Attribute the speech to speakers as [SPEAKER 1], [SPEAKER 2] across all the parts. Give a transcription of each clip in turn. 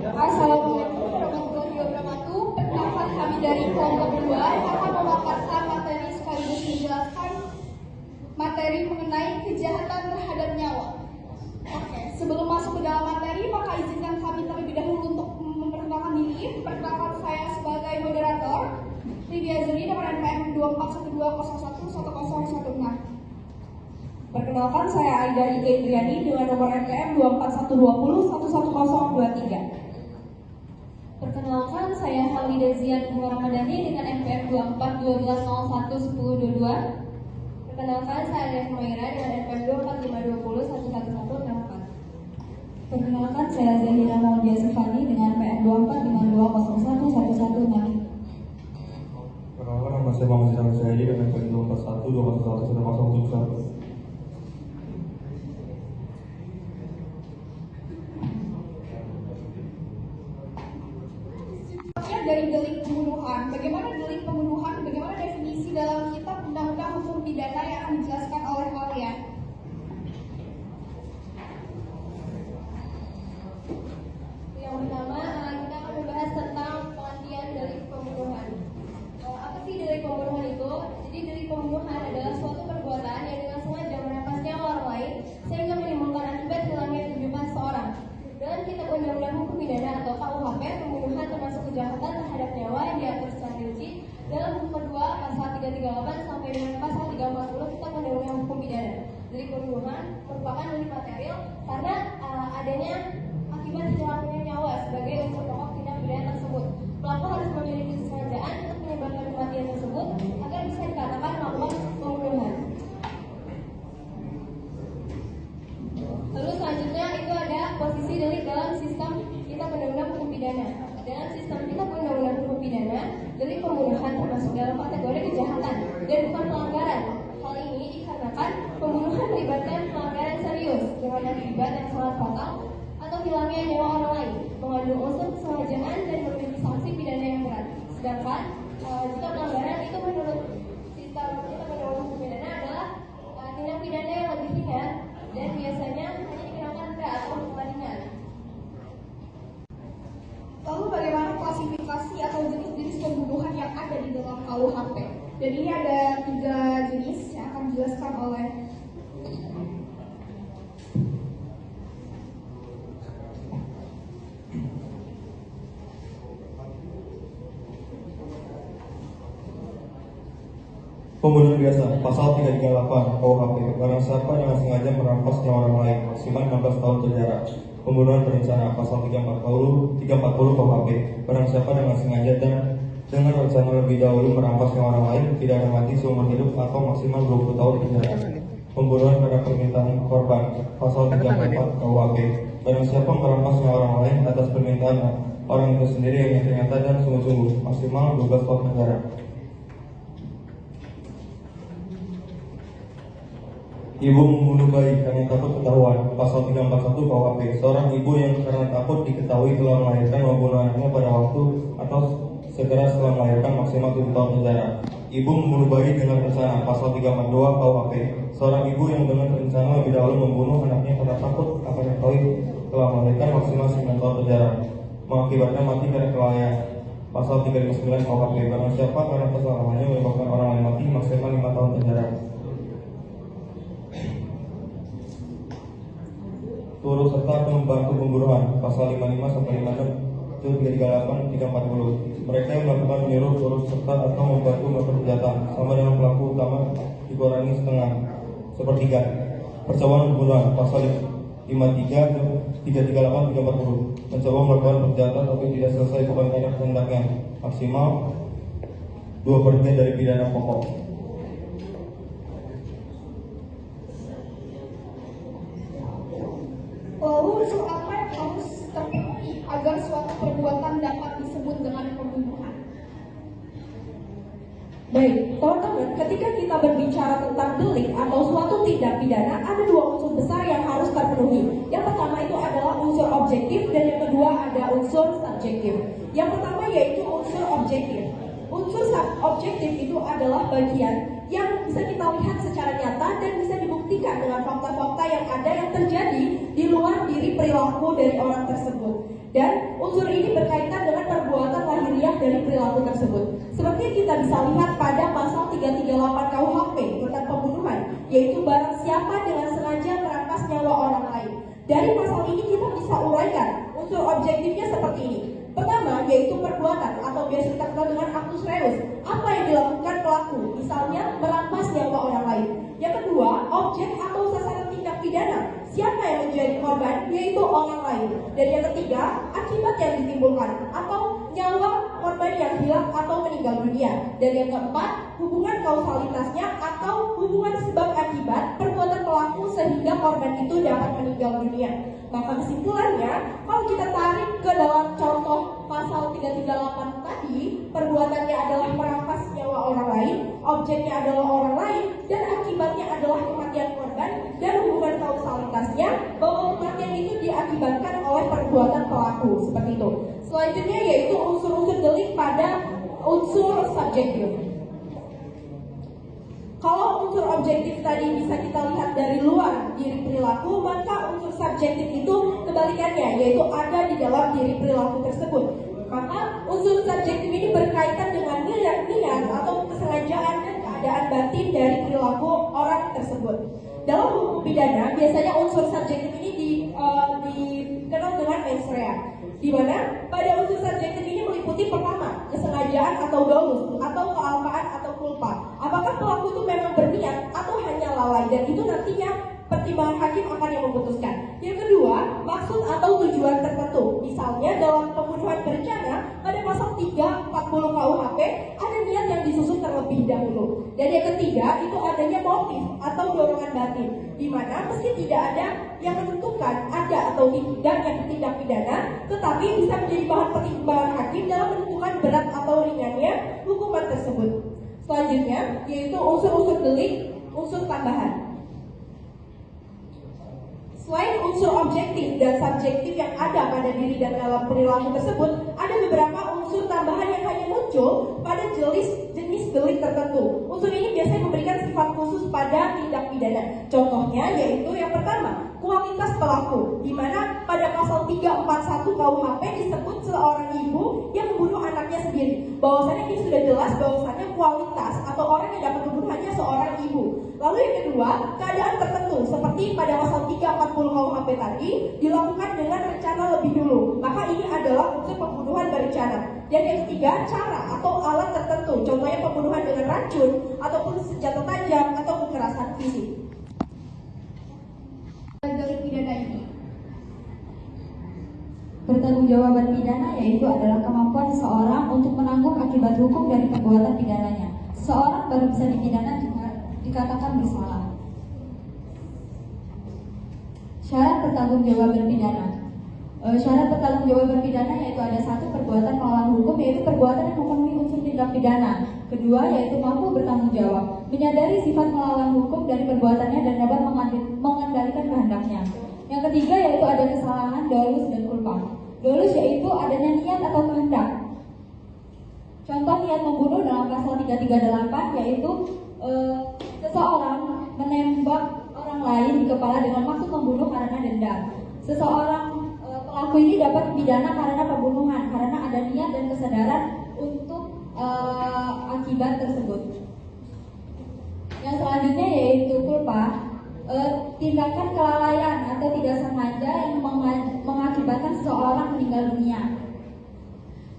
[SPEAKER 1] Assalamualaikum warahmatullahi wabarakatuh. Perkenalkan kami dari kelompok 2 akan memaparkan materi sekaligus menjelaskan materi mengenai kejahatan terhadap nyawa. Oke, sebelum masuk ke dalam materi, maka izinkan kami terlebih dahulu untuk memperkenalkan diri. Perkenalkan saya sebagai moderator, Lydia Zuri nomor NPM 2412011016.
[SPEAKER 2] Perkenalkan, saya Aida Ike Indriani dengan nomor NPM 2412011023.
[SPEAKER 3] Perkenalkan, saya Halida Zian Ramadhani dengan NPM 2412011022. Perkenalkan, saya Arya Humaira dengan NPM 2452011164.
[SPEAKER 2] Perkenalkan, saya Zahira Maudia Sifani dengan NPM 2452011166.
[SPEAKER 4] Perkenalkan, nama saya Muhammad Syahri Syahidi dengan NPM 2412011071.
[SPEAKER 1] Dari delik pembunuhan. Bagaimana delik pembunuhan? Bagaimana definisi dalam kitab undang-undang hukum pidana yang akan dijelaskan oleh kalian?
[SPEAKER 3] Yang pertama, kita akan membahas tentang pengertian delik pembunuhan. Apa sih delik pembunuhan itu? Jadi delik pembunuhan adalah suatu perbuatan yang dengan sengaja merampas nyawa orang lain sehingga menimbulkan akibat hilangnya kehidupan seseorang. Dalam kitab undang-undang hukum pidana atau KUHP, pembunuhan termasuk kejahatan terhadap nyawa yang diatur secara rinci dalam buku kedua pasal 338 sampai dengan pasal 340 kitab undang-undang hukum pidana. Delik pembunuhan merupakan delik material karena adanya akibat hilangnya nyawa sebagai unsur pokok tindak pidana tersebut. Pelaku harus memiliki kesengajaan untuk menyebabkan kematian tersebut agar bisa dikatakan melakukan pembunuhan. Lalu selanjutnya itu ada posisi delik dalam sistem kitab undang-undang hukum pidana. Dalam sistem kitab undang-undang hukum pidana, delik pembunuhan termasuk dalam kategori kejahatan dan bukan pelanggaran. Hal ini dikarenakan pembunuhan melibatkan pelanggaran serius dengan akibat yang sangat fatal atau hilangnya nyawa orang lain, mengandung unsur kesengajaan dan memiliki sanksi pidana yang berat. Sedangkan jika pelanggaran itu menurut sistem kitab undang-undang hukum pidana adalah tindak pidana yang lebih ringan dan biasanya hanya dikenakan denda atau hukuman ringan.
[SPEAKER 1] Lalu bagaimana klasifikasi atau jenis-jenis pembunuhan yang ada di dalam KUHP? Dan ini ada 3 jenis yang akan dijelaskan oleh
[SPEAKER 4] Pembunuhan biasa, pasal 338 KUHP. Barang siapa dengan sengaja merampas nyawa orang lain, maksimal 16 tahun penjara. Pembunuhan berencana, pasal 340 KUHP. Barang siapa dengan sengaja dan dengan rencana lebih dahulu merampas nyawa orang lain, pidana mati seumur hidup atau maksimal 20 tahun penjara. Pembunuhan pada permintaan korban, pasal 34 KUHP. Barang siapa merampas nyawa orang lain atas permintaan orang itu sendiri yang ternyata dan sungguh-sungguh, maksimal 12 tahun penjara. Ibu membunuh bayi karena takut ketahuan, pasal 341 KUHP. Seorang ibu yang karena takut diketahui telah melahirkan membunuh anaknya pada waktu atau segera setelah melahirkan maksimal 7 tahun penjara. Ibu membunuh bayi dengan rencana, pasal 342 KUHP. Seorang ibu yang dengan rencana lebih dahulu membunuh anaknya karena takut akan diketahui telah melahirkan maksimal 9 tahun penjara. Mengakibatkan mati karena kelalaian, pasal 359 KUHP. Barang siapa karena kesalahannya menyebabkan orang lain mati, maksimal 5 tahun penjara. Turut serta atau membantu pembunuhan, pasal 55 sampai 56 itu 338 340. Mereka yang melakukan menyuruh, turut serta atau membantu melakukan kejahatan sama dengan pelaku utama dikurangi setengah sepertiga. Percobaan pembunuhan, pasal 53 338 340. Mencoba melakukan kejahatan tapi tidak selesai bukan karena kehendaknya, maksimal 2/3 dari pidana pokok.
[SPEAKER 1] lalu unsur apa yang harus terpenuhi agar suatu perbuatan dapat disebut dengan pembunuhan?
[SPEAKER 2] Baik, teman-teman, ketika kita berbicara tentang delik atau suatu tindak pidana, ada 2 unsur besar yang harus terpenuhi. Yang pertama itu adalah unsur objektif dan yang kedua ada unsur subjektif. Yang pertama yaitu unsur objektif. Unsur objektif itu adalah bagian yang bisa kita lihat secara nyata dan bisa dibuktikan dengan fakta-fakta yang ada yang terjadi di luar diri perilaku dari orang tersebut. Dan unsur ini berkaitan dengan perbuatan lahiriah dari perilaku tersebut. Seperti yang kita bisa lihat pada pasal 338 KUHP tentang pembunuhan, yaitu barang siapa dengan sengaja merampas nyawa orang lain. Dari pasal ini kita bisa uraikan unsur objektifnya seperti ini. Pertama, yaitu perbuatan atau biasa kita kenal dengan actus reus. Apa yang dilakukan pelaku? Misalnya merampas nyawa orang lain. Yang kedua, objek atau sasaran tindak pidana. Siapa yang menjadi korban? Yaitu orang lain. Dan yang ketiga, akibat yang ditimbulkan atau nyawa korban yang hilang atau meninggal dunia. Dan yang keempat, hubungan kausalitasnya atau hubungan sebab akibat perbuatan pelaku sehingga korban itu dapat meninggal dunia. Maka kesimpulannya, kalau kita tarik ke dalam contoh pasal 338 tadi, perbuatannya adalah merampas nyawa orang lain, objeknya adalah orang lain, dan akibatnya adalah kematian korban, dan hubungan kausalitasnya bahwa kematian itu diakibatkan oleh perbuatan pelaku, seperti itu. Selanjutnya yaitu unsur-unsur delik pada unsur subjektif. Kalau unsur objektif tadi bisa kita lihat dari luar diri perilaku, maka unsur subjektif itu kebalikannya, yaitu ada di dalam diri perilaku tersebut. Maka unsur subjektif ini berkaitan dengan niat atau kesengajaan dan keadaan batin dari perilaku orang tersebut. Dalam hukum pidana, biasanya unsur subjektif ini dikenal dengan mens rea, di mana pada unsur subjektif ini meliputi pertama, kesengajaan atau dolus, atau kealpaan atau culpa. Apakah pelaku itu memang berniat atau hanya lalai, dan itu nantinya pertimbangan hakim akan yang memutuskan. Yang kedua, maksud atau tujuan tertentu. Misalnya dalam pembunuhan berencana pada pasal 340 KUHP ada niat yang disusun terlebih dahulu. Dan yang ketiga itu adanya motif atau dorongan batin, di mana meski tidak ada yang menentukan ada atau tidaknya tindak pidana, tetapi bisa menjadi bahan pertimbangan hakim dalam menentukan berat atau ringannya hukuman tersebut. Selanjutnya yaitu unsur-unsur delik, unsur tambahan. Selain unsur objektif dan subjektif yang ada pada diri dan dalam perilaku tersebut, ada beberapa unsur tambahan yang hanya muncul pada jenis delik tertentu. Unsur ini biasanya memberikan sifat khusus pada tindak pidana. Contohnya yaitu yang pertama, kualitas pelaku, di mana pada pasal 341 KUHP disebut seorang ibu yang membunuh anaknya sendiri. Bahwasannya ini sudah jelas bahwasannya kualitas atau orang yang dapat membunuh hanya seorang ibu. Lalu yang kedua, keadaan tertentu seperti pada pasal 340 KUHP tadi dilakukan dengan rencana lebih dulu. Maka ini adalah unsur pembunuhan berencana. Dan yang ketiga, cara atau alat tertentu. Contohnya pembunuhan dengan racun ataupun senjata tajam atau kekerasan fisik.
[SPEAKER 1] Delik pidana ini.
[SPEAKER 5] Pertanggungjawaban pidana yaitu adalah kemampuan seseorang untuk menanggung akibat hukum dari perbuatan pidananya. Seseorang baru bisa dipidana jika dikatakan bersalah. Syarat pertanggungjawaban pidana. Syarat pertanggungjawaban pidana yaitu ada satu, perbuatan melawan hukum, yaitu perbuatan yang memenuhi unsur tindak pidana. Kedua yaitu mampu bertanggung jawab, menyadari sifat melawan hukum dari perbuatannya dan dapat mengendalikan kehendaknya. Yang ketiga yaitu ada kesalahan, dolus dan culpa. Dolus yaitu adanya niat atau kehendak. Contoh niat membunuh dalam pasal 338 yaitu seseorang menembak orang lain di kepala dengan maksud membunuh karena dendam. Seseorang pelaku ini dapat dipidana karena pembunuhan karena ada niat dan kesadaran untuk akibat tersebut. Yang selanjutnya yaitu culpa, tindakan kelalaian atau tidak sengaja yang mengakibatkan seseorang meninggal dunia.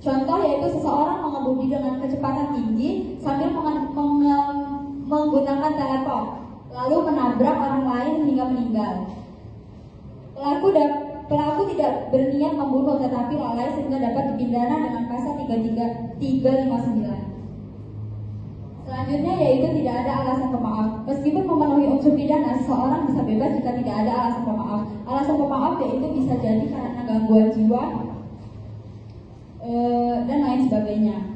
[SPEAKER 5] Contoh yaitu seseorang mengemudi dengan kecepatan tinggi sambil menggunakan telepon, lalu menabrak orang lain hingga meninggal. Pelaku tidak berniat membunuh tetapi lalai sehingga dapat dipidana dengan pasal 359. Selanjutnya yaitu tidak ada alasan pemaaf. Meskipun memenuhi unsur pidana, seseorang bisa bebas jika tidak ada alasan pemaaf. Alasan pemaaf yaitu bisa jadi karena gangguan jiwa dan lain sebagainya.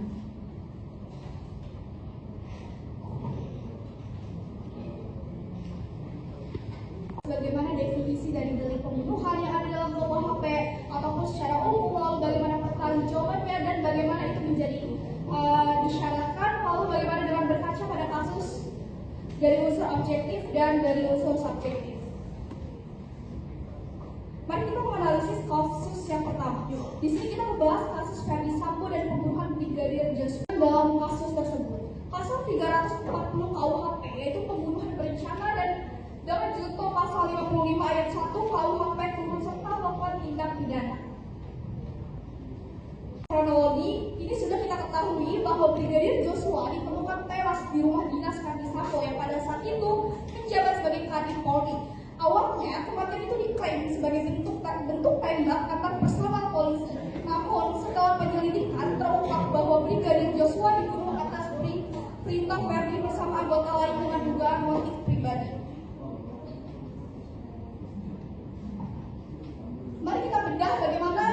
[SPEAKER 1] Bagaimana definisi dari delik pembunuhan yang ada dalam KUHP ataupun secara umum, lalu bagaimana pertanggungjawabannya dan bagaimana itu menjadi disyaratkan, lalu bagaimana dengan berkaca pada kasus dari unsur objektif dan dari unsur subjektif. Mari kita menganalisis kasus yang pertama. membahas kasus Ferdy Sambo dan pembunuhan Brigadir Joshua. Dalam kasus tersebut, pasal 340 KUHP yaitu pembunuhan berencana dan dengan junto pasal 55 ayat 1 KUHP turut serta melakukan tindak pidana. Kronologi, ini sudah kita ketahui bahwa Brigadir Joshua ditemukan tewas di rumah dinas Ferdy Sambo yang pada saat itu menjabat sebagai Kadif Polri. Awalnya, kematian itu diklaim sebagai bentuk tembak antar personal polisi. Namun, setelah penyelidikan terungkap bahwa Brigadir Joshua dibunuh atas perintah Ferdy bersama anggota lain dengan dugaan motif pribadi. Mari kita bedah bagaimana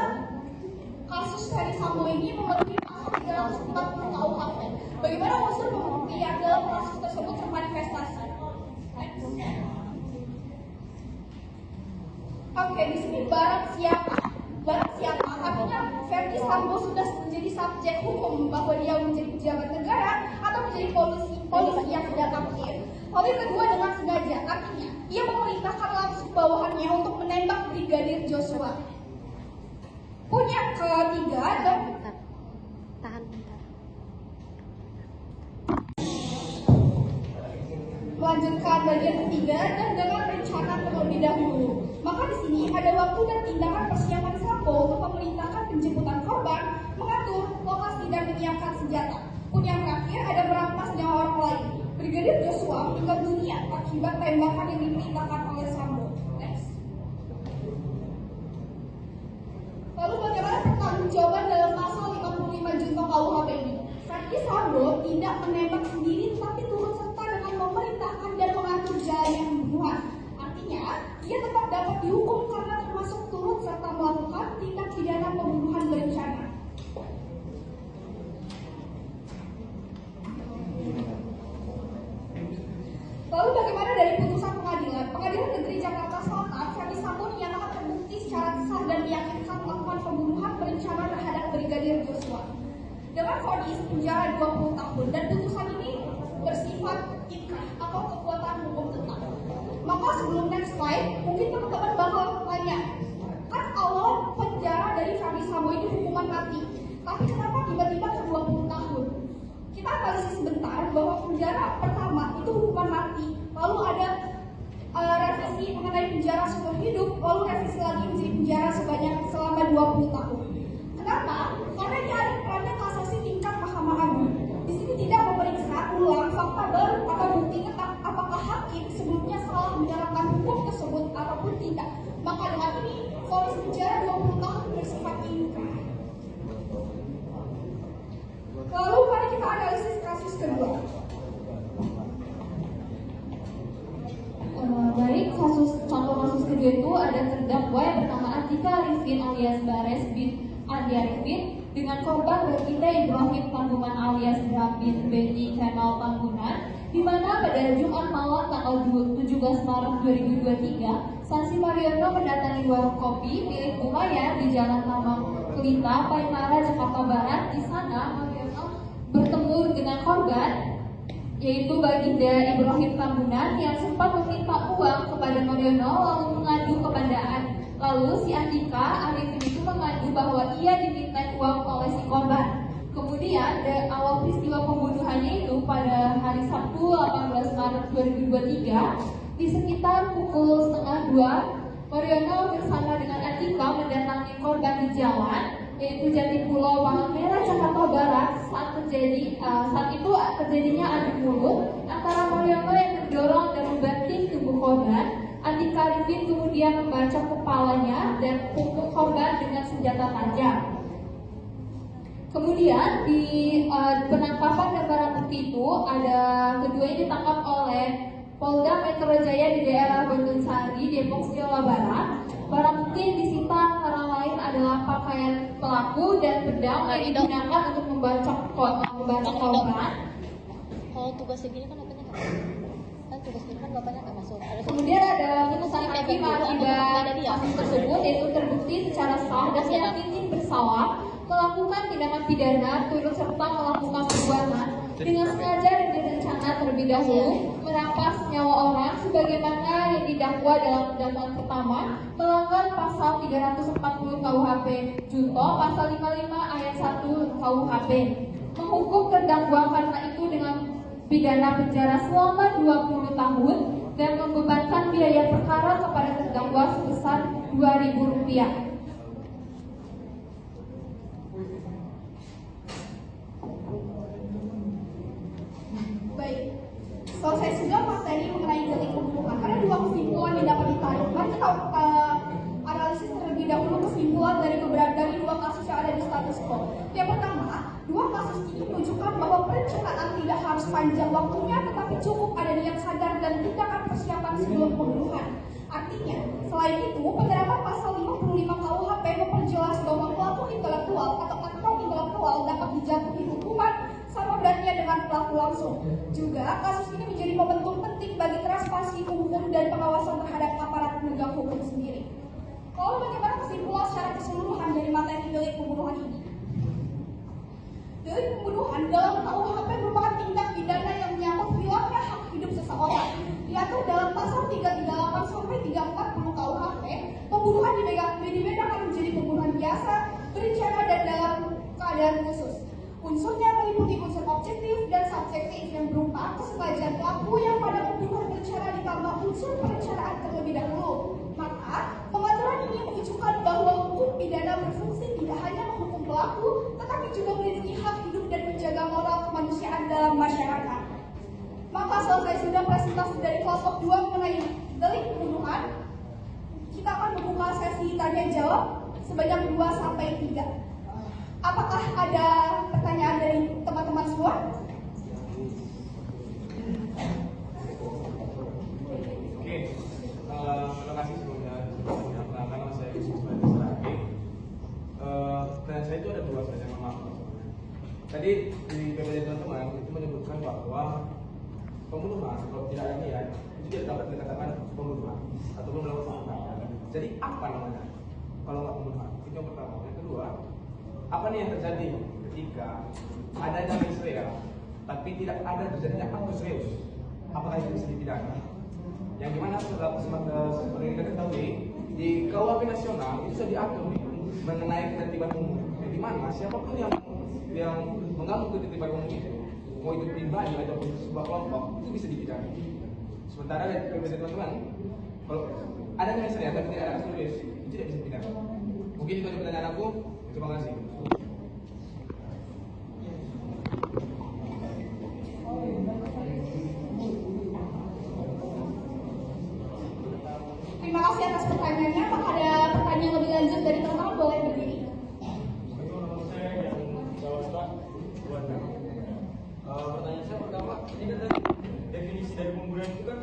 [SPEAKER 1] kasus Ferdy Sambo ini memenuhi pasal 340 KUHP. Bagaimana unsur pembuktian dalam kasus tersebut termanifestasi. Oke, di sini barang siapa? Barang siapa? Artinya Ferdy Sambo sudah menjadi subjek hukum bahwa dia menjadi pejabat negara atau menjadi polisi yang tidak aktif. Lalu yang kedua dengan sengaja, artinya ia memerintahkan langsung bawahannya untuk menembak Brigadir Joshua. Pun yang ketiga dan melanjutkan bagian ketiga dan dengan rencana terlebih dahulu. Maka di sini ada waktu dan tindakan persiapan Sambo untuk memerintahkan penjemputan korban, mengatur lokasi dan menyiapkan senjata. Pun yang terakhir ada merampas nyawa orang lain. Brigadir Joshua meninggal dunia akibat tembakan yang diperintahkan oleh Sambo. Next. Lalu bagaimana pertanggungjawaban dalam pasal 55 junto KUHP ini? Ferdy Sambo tidak menembak sendiri tapi turut serta dengan memerintahkan dan mengatur jalannya pembunuhan. Artinya, dia tetap dapat dihukum karena termasuk turut serta melakukan tindak pidana pembunuhan berencana. Lalu bagaimana dari putusan pengadilan? Pengadilan Negeri Jakarta Selatan, Ferdy Sambo dinyatakan terbukti secara sah dan meyakinkan melakukan pembunuhan berencana terhadap Brigadir Joshua dengan vonis penjara 20 tahun dan putusan ini bersifat inkrah atau kekuatan hukum tetap. Maka sebelum next slide, mungkin teman-teman bakal tanya, kan awal penjara dari Ferdy Sambo ini hukuman mati, tapi kenapa tiba-tiba ke 20 tahun? Kita analisis sebentar bahwa penjara pertama itu hukuman mati, lalu ada revisi mengenai penjara seumur hidup, lalu revisi lagi menjadi penjara selama 20 tahun. Kenapa? Karena ini ada perannya kasasi tingkat Mahkamah Agung. Di sini tidak memeriksa ulang fakta baru atau bukti tetap apakah hakim sebelumnya salah menerapkan hukum tersebut ataupun tidak. Maka dengan ini vonis penjara 20 tahun bersifat inkrah. Lalu mari kita analisis kasus kedua.
[SPEAKER 5] Baik, contoh kasus kedua itu ada terdakwa yang bernama Atika Arifin alias Bares bin Andi Arifin dengan korban Berkita Ibrahim Tanggungan alias Brabin Beni Kemal Tanggungan, di mana pada Jumat malam tanggal 17 Maret 2023, Saksi Mariono mendatangi warung kopi milik Bumayan di Jalan Taman Pelita, Paimara, Jakarta Barat. Di sana Mariono bertemu dengan korban yaitu Baginda Ibrahim Tanggungan yang sempat meminta uang kepada Mariono lalu mengadu kebandaan. Lalu si Andika Arifin itu mengadu bahwa ia diminta uang oleh si korban. Kemudian awal peristiwa pembunuhannya itu pada hari Sabtu 18 Maret 2023 di sekitar pukul 1:30 Mariono bersama dengan Andika mendatangi korban di jalan yaitu Jatipulau Palang Merah, Jakarta Barat. Saat itu terjadinya adu mulut antara Mariono yang mendorong dan membanting tubuh korban. Andika Arifin kemudian membacok kepalanya dan punggung korban dengan senjata tajam. Kemudian di penangkapan dan barang bukti itu ada keduanya ditangkap oleh Polda Metro Jaya di daerah Bandung Sari, Depok, Jawa Barat. Barang bukti yang disita antara lain adalah pakaian pelaku dan pedang yang digunakan untuk membacok korban.
[SPEAKER 3] Kalau tugas segini kan apanya kan tugas ini kan bapaknya nggak masuk.
[SPEAKER 5] Kemudian ada putusan hakim akibat kasus tersebut yaitu terbukti secara sah dan yakin bersalah melakukan tindakan pidana turut serta melakukan perbuatan
[SPEAKER 3] dengan sengaja dan berencana terlebih dahulu merampas nyawa orang sebagaimana yang didakwa dalam dakwaan pertama melanggar pasal 340 KUHP junto pasal 55 ayat 1 KUHP, menghukum terdakwa karena itu dengan pidana penjara selama 20 tahun dan membebankan biaya perkara kepada terdakwa sebesar Rp2.000.
[SPEAKER 1] Baik, selesai sudah materi mengenai delik pembunuhan. Ada dua kesimpulan yang dapat ditarik. Mari kita analisis terlebih dahulu kesimpulan dari dua kasus yang ada di status quo. Yang pertama, dua kasus ini menunjukkan bahwa perencanaan tidak harus panjang waktunya, tetapi cukup ada niat sadar dan tindakan persiapan sebelum pembunuhan. Artinya, selain itu, penerapan pasal 55 KUHP memperjelas bahwa pelaku intelektual atau aktor intelektual dapat dijatuhi hukuman sama beratnya dengan pelaku langsung. Juga, kasus ini menjadi momentum penting bagi transparansi hukum dan pengawasan terhadap aparat penegak hukum sendiri. Lalu bagaimana kesimpulan secara keseluruhan dari materi delik pembunuhan ini? Delik pembunuhan dalam KUHP merupakan tindak pidana yang menyangkut hilangnya hak hidup seseorang. Diatur dalam pasal 338 sampai 340 KUHP, pembunuhan dibedakan menjadi pembunuhan biasa, berencana dan dalam keadaan khusus. Unsurnya meliputi unsur objektif dan subjektif yang berupa kesengajaan pelaku yang pada pembunuhan berencana ditambah unsur perencanaan terlebih dahulu. Maka, pengaturan ini menunjukkan bahwa hukum pidana berfungsi tidak hanya menghukum pelaku, tetapi juga melindungi hak hidup dan menjaga moral kemanusiaan dalam masyarakat. Maka selesai sudah presentasi dari kelompok 2 mengenai delik pembunuhan. Kita akan membuka sesi tanya jawab sebanyak 2-3. Apakah ada pertanyaan dari teman-teman semua?
[SPEAKER 6] Oke, terima kasih sebelumnya. Nama saya Yusuf Saragi. Dan saya itu ada dua saja, maaf. Tadi di PPT teman-teman itu menyebutkan bahwa pembunuhan kalau tidak ada niat itu tidak dapat dikatakan pembunuhan ataupun melakukan pembunuhan. Jadi apa namanya kalau nggak pembunuhan? Itu yang pertama. Yang kedua, apa nih yang terjadi ketika ada damai serius tapi tidak ada terjadinya aktor serius? Apakah itu bisa dipidana? Yang dimana seperti kita ketahui di KUHP nasional itu sudah diatur nih mengenai ketertiban umum. Yang dimana siapapun yang mengganggu ketertiban umum itu, mau itu pribadi ataupun sebuah kelompok, itu bisa dipidana. Sementara dari PPT teman-teman, kalau ada damai serius tapi tidak ada aktor serius, itu tidak bisa dipidana. Mungkin itu ada pertanyaan aku. Terima kasih.
[SPEAKER 1] Terima kasih atas pertanyaannya. Apakah ada pertanyaan lebih lanjut dari teman-teman? Boleh berdiri.
[SPEAKER 7] Pertanyaan saya pertama, ini kan tadi definisi dari pembunuhan itu kan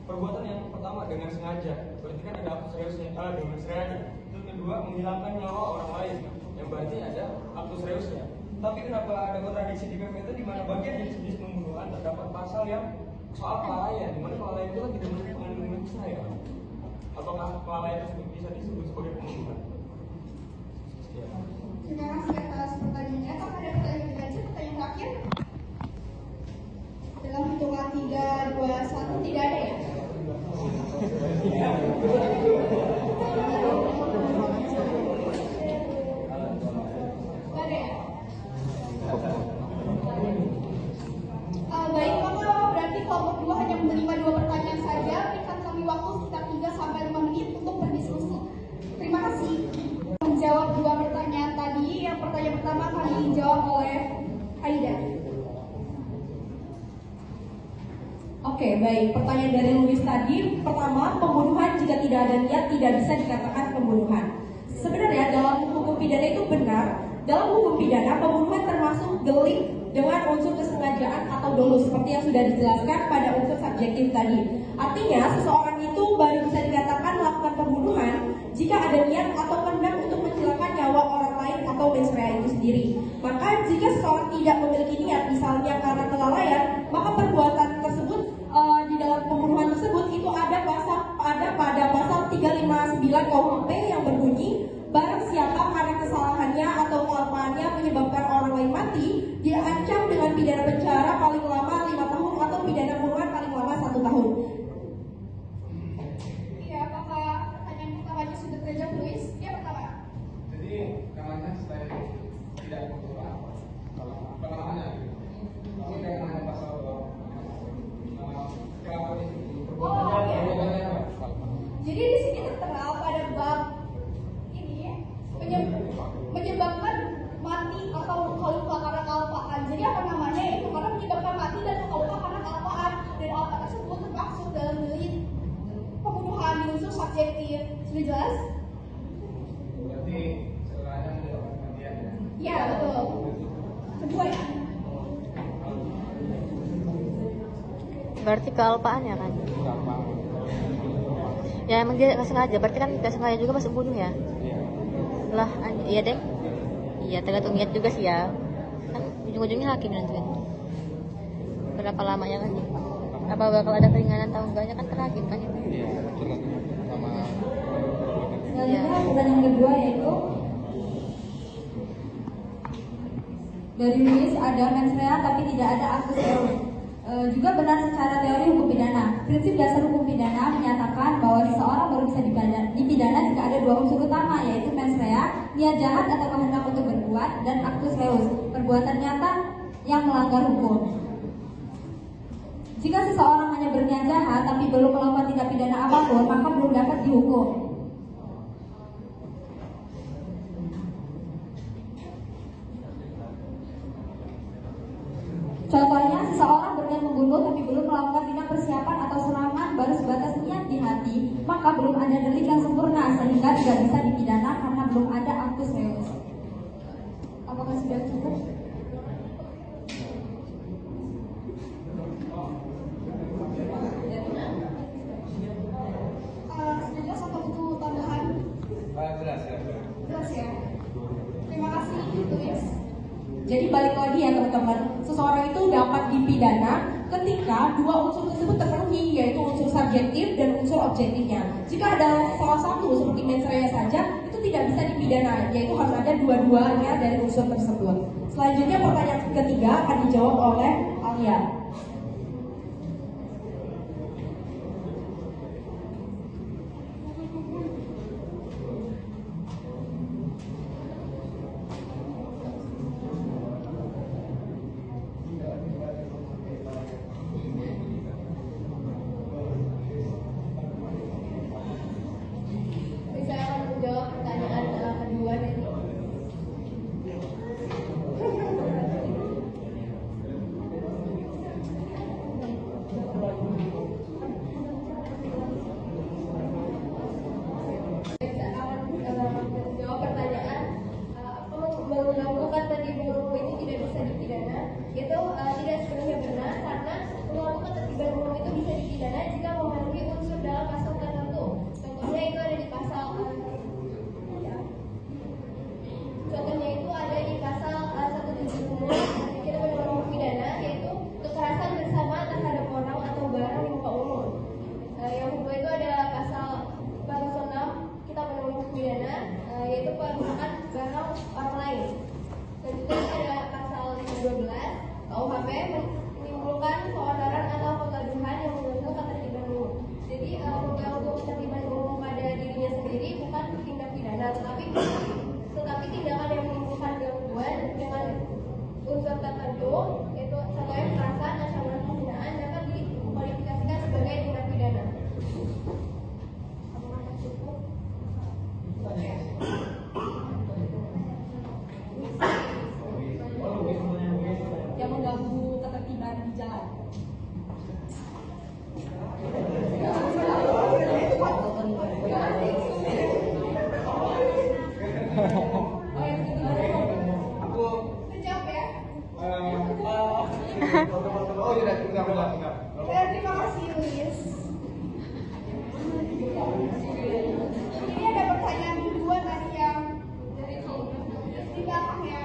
[SPEAKER 7] perbuatan yang pertama dengan sengaja, berarti kan ada aktus reusnya, dengan sengaja. Terus kedua, menghilangkan nyawa orang lain, yang berarti ada aktus reusnya. Tapi kenapa ada kontradiksi di PP itu di mana bagian jenis pembunuhan terdapat pasal yang soal kelalaian, di mana kelalaian itu kan tidak mengandung saya. Apakah kelalaian tersebut bisa disebut sebagai pembunuhan?
[SPEAKER 1] Terima kasih atas pertanyaannya. Apakah ada pertanyaan lebih lanjut? Pertanyaan terakhir. Dalam hitungan 3, 2, 1 tidak ada ya? Baik, maka berarti kelompok 2 hanya menerima 2 pertanyaan saja. Berikan kami waktu sekitar 3-5 menit untuk berdiskusi. Terima kasih. Menjawab 2 pertanyaan tadi. Yang pertanyaan pertama akan dijawab oleh Aida.
[SPEAKER 2] Oke, baik. Pertanyaan dari Luis tadi, pertama, pembunuhan jika tidak ada niat tidak bisa dikatakan pembunuhan. Sebenarnya dalam hukum pidana itu benar. Dalam hukum pidana, pembunuhan termasuk delik dengan unsur kesengajaan atau dolus, seperti yang sudah dijelaskan pada unsur subjektif tadi. Artinya, seseorang itu baru bisa dikatakan melakukan pembunuhan jika ada niat atau kehendak untuk menghilangkan nyawa orang lain atau mens rea itu sendiri. Maka jika seseorang tidak memiliki niat, misalnya karena kelalaian, maka perbuatan tersebut di dalam pembunuhan tersebut itu ada pada pasal 359 KUHP yang berbunyi, barang siapa karena kesalahannya atau kelalaiannya menyebabkan orang lain mati, dia ancam dengan pidana penjara
[SPEAKER 1] Sudah jelas?
[SPEAKER 6] Berarti setelahnya menyebabkan kematian ya?
[SPEAKER 1] Ya, betul. Kedua ya?
[SPEAKER 8] Berarti kealpaan ya kan? Ya emang dia nggak sengaja, berarti kan nggak sengaja juga masuk bunuh ya? Lah, iya deh. Iya tergantung niat juga sih ya. Kan ujung-ujungnya hakim nentuin. Berapa lamanya kan? Apa bakal ada keringanan atau enggaknya kan terhakim kan itu?
[SPEAKER 4] Iya, tergantung sama.
[SPEAKER 5] Selanjutnya pertanyaan kedua yaitu dari Luis ada mens rea tapi tidak ada actus reus. Juga benar secara teori hukum pidana. Prinsip dasar hukum pidana menyatakan bahwa seseorang baru bisa dipidana jika ada dua unsur utama, yaitu mens rea, niat jahat atau kehendak untuk berbuat, dan actus reus, perbuatan nyata yang melanggar hukum. Jika seseorang hanya berniat jahat tapi belum melakukan tindak pidana apapun, maka belum dapat dihukum. Contohnya, seseorang berniat membunuh tapi belum melakukan tindak persiapan atau serangan baru sebatas niat di hati, maka belum ada delik yang sempurna sehingga tidak bisa dipidana karena belum ada actus reus. Apakah sudah cukup?
[SPEAKER 1] Sudah jelas atau butuh tambahan?
[SPEAKER 6] Jelas.
[SPEAKER 1] Jelas ya? Terima kasih, Luis.
[SPEAKER 2] Jadi balik lagi ya teman-teman, seseorang itu dapat dipidana ketika dua unsur tersebut terpenuhi, yaitu unsur subjektif dan unsur objektifnya. Jika ada salah satu seperti mens rea saja, itu tidak bisa dipidana, yaitu harus ada dua-duanya dari unsur tersebut. Selanjutnya pertanyaan ketiga akan dijawab oleh Alia.
[SPEAKER 3] Saya akan menjawab pertanyaan kedua dari menjawab pertanyaan melakukan tertib umum itu tidak bisa dipidana. Itu tidak sepenuhnya benar karena melakukan tertiban umum itu bisa dipidana jika memenuhi unsur dalam pasal tertentu. Contohnya itu ada di pasal Contohnya itu ada di pasal 176 kita menemukan pidana, yaitu kekerasan bersama terhadap orang atau barang di muka umum. Yang kedua itu ada pasal 106 kita menemukan pidana, yaitu perusakan barang orang lain. Dan juga ada pasal 512 KUHP menimbulkan keonaran atau kegaduhan yang mengganggu ketertiban umum. Jadi mengganggu ketertiban umum pada dirinya sendiri bukan tindak pidana, tetapi tindakan yang menimbulkan gangguan dengan unsur tertentu, yaitu contohnya kekerasan, ancaman penghinaan dapat dikualifikasikan sebagai tindak pidana. Apakah cukup?
[SPEAKER 2] Yang mengganggu ketertiban di jalan.
[SPEAKER 1] Terjawab ya?
[SPEAKER 6] Oh iya, enggak.
[SPEAKER 1] Terima kasih, Luis. Ini ada pertanyaan kedua tadi yang dari di belakang ya.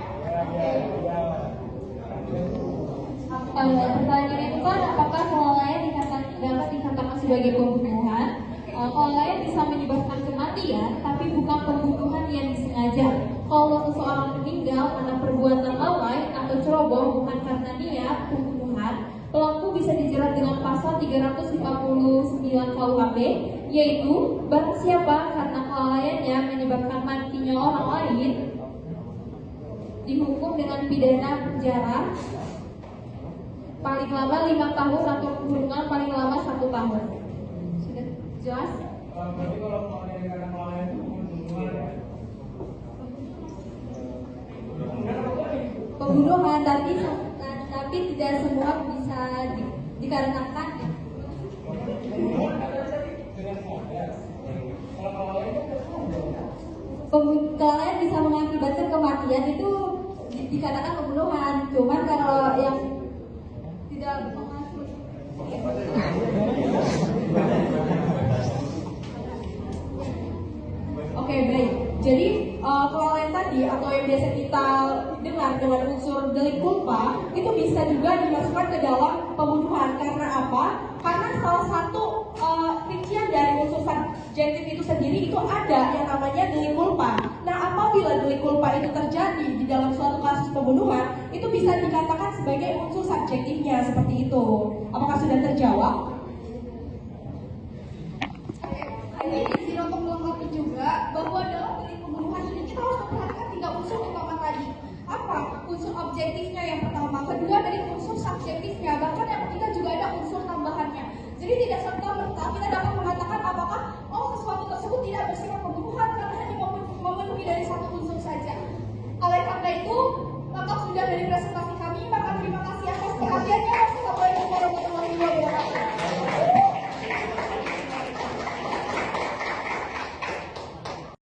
[SPEAKER 5] Pertanyaan itu kan, apakah kelalaian dapat dikatakan sebagai pembunuhan? Kelalaian bisa menyebabkan kematian, tapi bukan pembunuhan yang disengaja. Kalau seseorang meninggal karena perbuatan lalai atau ceroboh bukan karena niat pembunuhan, pelaku bisa dijerat dengan pasal 359 KUHP, yaitu barang siapa karena kelalaiannya menyebabkan matinya orang lain dihukum dengan pidana penjara paling lama 5 tahun atau kurungan paling lama 1 tahun. Sudah jelas?
[SPEAKER 6] Berarti kalau mengenai karena kelalaian itu pembunuhan ya?
[SPEAKER 5] Pembunuhan tapi tidak semua bisa dikarenakan.
[SPEAKER 6] Dengan sengaja. Kalau kelalaian itu
[SPEAKER 5] kelalaian bisa mengakibatkan kematian itu dikatakan pembunuhan. Cuman kalau yang tidak Oke, baik. Jadi kelalaian tadi atau yang biasa kita dengar dengan unsur delik culpa itu bisa juga dimasukkan ke dalam pembunuhan. Karena apa? Karena salah satu rincian dari unsur subjektif itu sendiri itu ada yang namanya delik culpa. Nah, apabila delik culpa itu terjadi di dalam suatu kasus pembunuhan, itu bisa dikatakan sebagai unsur subjektifnya seperti itu. Apakah sudah terjawab?
[SPEAKER 1] Jadi di sini untuk melengkapi juga bahwa dalam delik pembunuhan ini kita harus memperhatikan 3 unsur utama tadi. Apa? Unsur objektifnya yang pertama, kedua dari unsur subjektifnya, bahkan yang ketiga juga ada unsur tambahannya. Jadi tidak serta-merta kita dapat mengatakan apakah sesuatu tersebut tidak bersifat pembunuhan karena hanya memenuhi dari satu unsur saja. Oleh karena itu, lengkap sudah dari presentasi kami, maka terima kasih atas perhatiannya.